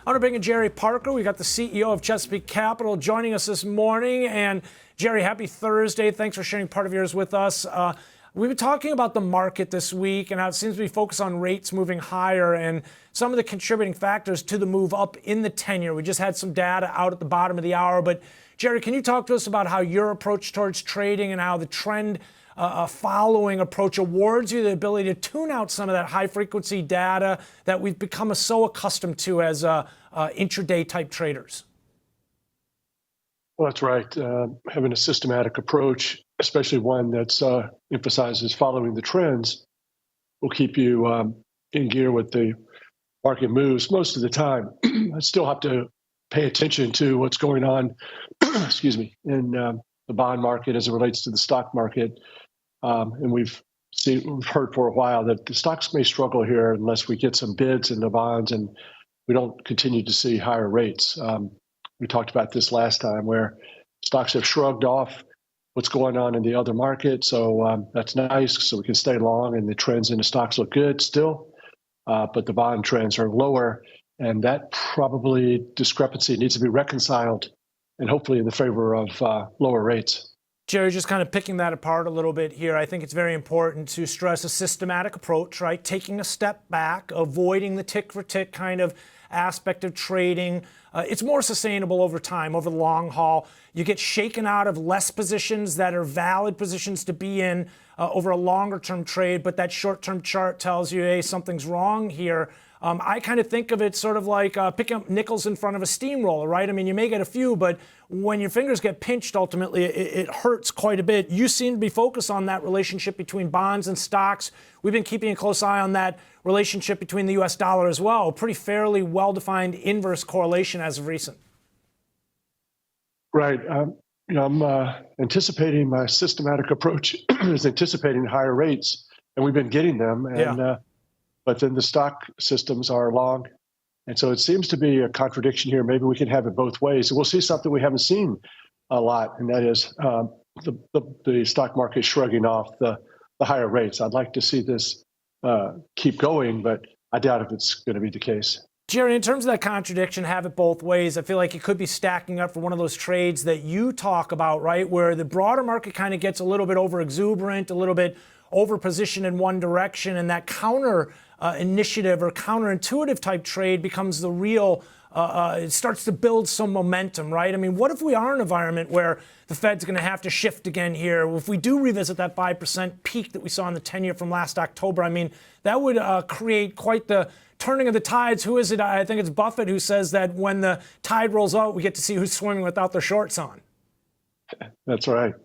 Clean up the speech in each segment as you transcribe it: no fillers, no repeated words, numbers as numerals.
I want to bring in Jerry Parker. We got the CEO of Chesapeake Capital joining us this morning. And Jerry, happy Thursday. Thanks for sharing part of yours with us. We've been talking about the market this week and how it seems to be focused on rates moving higher and some of the contributing factors to the move up in the 10-year. We just had some data out at the bottom of the hour. But Jerry, can you talk to us about how your approach towards trading and how the trend following approach awards you the ability to tune out some of that high frequency data that we've become so accustomed to as intraday type traders? Well, that's right. Having a systematic approach, especially one that emphasizes following the trends, will keep you in gear with the market moves most of the time. I still have to pay attention to what's going on, excuse me, in the bond market as it relates to the stock market. And we've heard for a while that the stocks may struggle here unless we get some bids in the bonds and we don't continue to see higher rates. We talked about this last time where stocks have shrugged off what's going on in the other market. So that's nice. So we can stay long and the trends in the stocks look good still. But the bond trends are lower. And that probably discrepancy needs to be reconciled and hopefully in the favor of lower rates. Jerry, just kind of picking that apart a little bit here, I think it's very important to stress a systematic approach, right? Taking a step back, avoiding the tick for tick kind of aspect of trading. It's more sustainable over time, over the long haul. You get shaken out of less positions that are valid positions to be in over a longer term trade, but that short term chart tells you, hey, something's wrong here. I kind of think of it sort of like picking up nickels in front of a steamroller, right? I mean, you may get a few, but when your fingers get pinched, ultimately, it hurts quite a bit. You seem to be focused on that relationship between bonds and stocks. We've been keeping a close eye on that relationship between the U.S. dollar as well. Pretty fairly well-defined inverse correlation as of recent. Right. I'm anticipating my systematic approach is anticipating higher rates, and we've been getting them. And but then the stock systems are long. And so it seems to be a contradiction here. Maybe we can have it both ways. We'll see something we haven't seen a lot, and that is the stock market shrugging off the higher rates. I'd like to see this keep going, but I doubt if it's going to be the case. Jerry, in terms of that contradiction, have it both ways, I feel like it could be stacking up for one of those trades that you talk about, right, where the broader market kind of gets a little bit over exuberant, a little bit over positioned in one direction, and that counter initiative or counterintuitive type trade becomes the real, it starts to build some momentum, right? I mean, what if we are in an environment where the Fed's going to have to shift again here? If we do revisit that 5% peak that we saw in the 10-year from last October, I mean, that would create quite the turning of the tides. Who is it? I think it's Buffett who says that when the tide rolls out, we get to see who's swimming without their shorts on. That's right.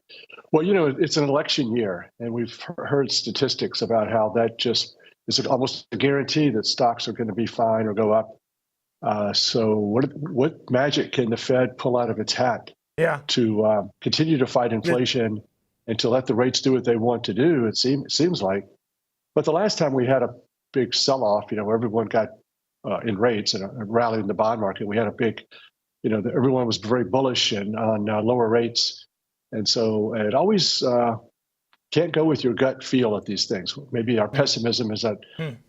Well, it's an election year, and we've heard statistics about how that just is almost a guarantee that stocks are going to be fine or go up. So what magic can the Fed pull out of its hat to continue to fight inflation and to let the rates do what they want to do, it seems like. But the last time we had a big sell-off, everyone got in rates and a rally in the bond market. We had a big, everyone was very bullish and on lower rates. And so it always can't go with your gut feel at these things. Maybe our pessimism is that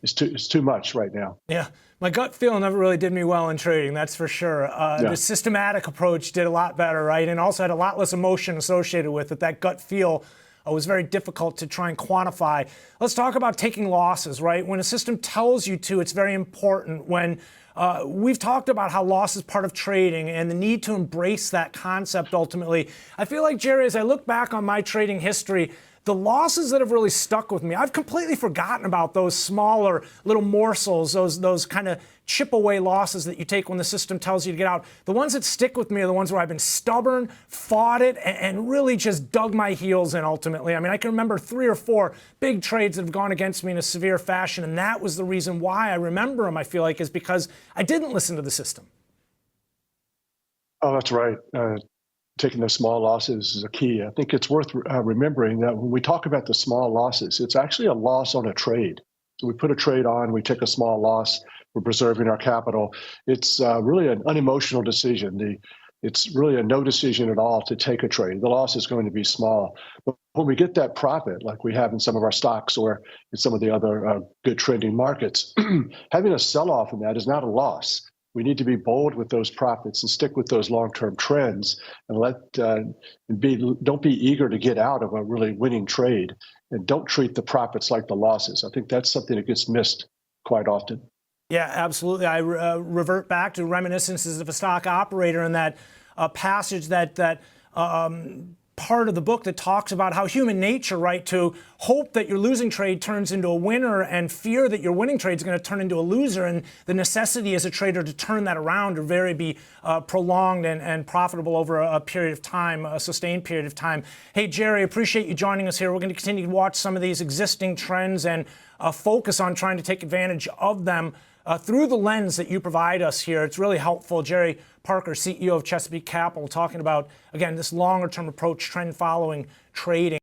it's too much right now. Yeah, my gut feel never really did me well in trading, that's for sure. The systematic approach did a lot better, right? And also had a lot less emotion associated with it. That gut feel was very difficult to try and quantify. Let's talk about taking losses, right? When a system tells you to, it's very important. When we've talked about how loss is part of trading and the need to embrace that concept ultimately. I feel like, Jerry, as I look back on my trading history, the losses that have really stuck with me, I've completely forgotten about those smaller little morsels, those kind of chip away losses that you take when the system tells you to get out. The ones that stick with me are the ones where I've been stubborn, fought it, and really just dug my heels in ultimately. I mean, I can remember 3 or 4 big trades that have gone against me in a severe fashion, and that was the reason why I remember them, I feel like, is because I didn't listen to the system. Oh, that's right. Taking those small losses is a key. I think it's worth remembering that when we talk about the small losses, it's actually a loss on a trade. So we put a trade on, we take a small loss, we're preserving our capital. It's really an unemotional decision. It's really a no decision at all to take a trade. The loss is going to be small. But when we get that profit, like we have in some of our stocks or in some of the other good trending markets, having a sell-off in that is not a loss. We need to be bold with those profits and stick with those long-term trends, and don't be eager to get out of a really winning trade, and don't treat the profits like the losses. I think that's something that gets missed quite often. Yeah, absolutely. I revert back to reminiscences of a stock operator and that passage that part of the book that talks about how human nature, right, to hope that your losing trade turns into a winner and fear that your winning trade is going to turn into a loser, and the necessity as a trader to turn that around or be prolonged and profitable over a period of time, a sustained period of time. Hey, Jerry, appreciate you joining us here. We're going to continue to watch some of these existing trends and focus on trying to take advantage of them through the lens that you provide us here. It's really helpful. Jerry Parker, CEO of Chesapeake Capital, talking about, again, this longer-term approach, trend-following trading.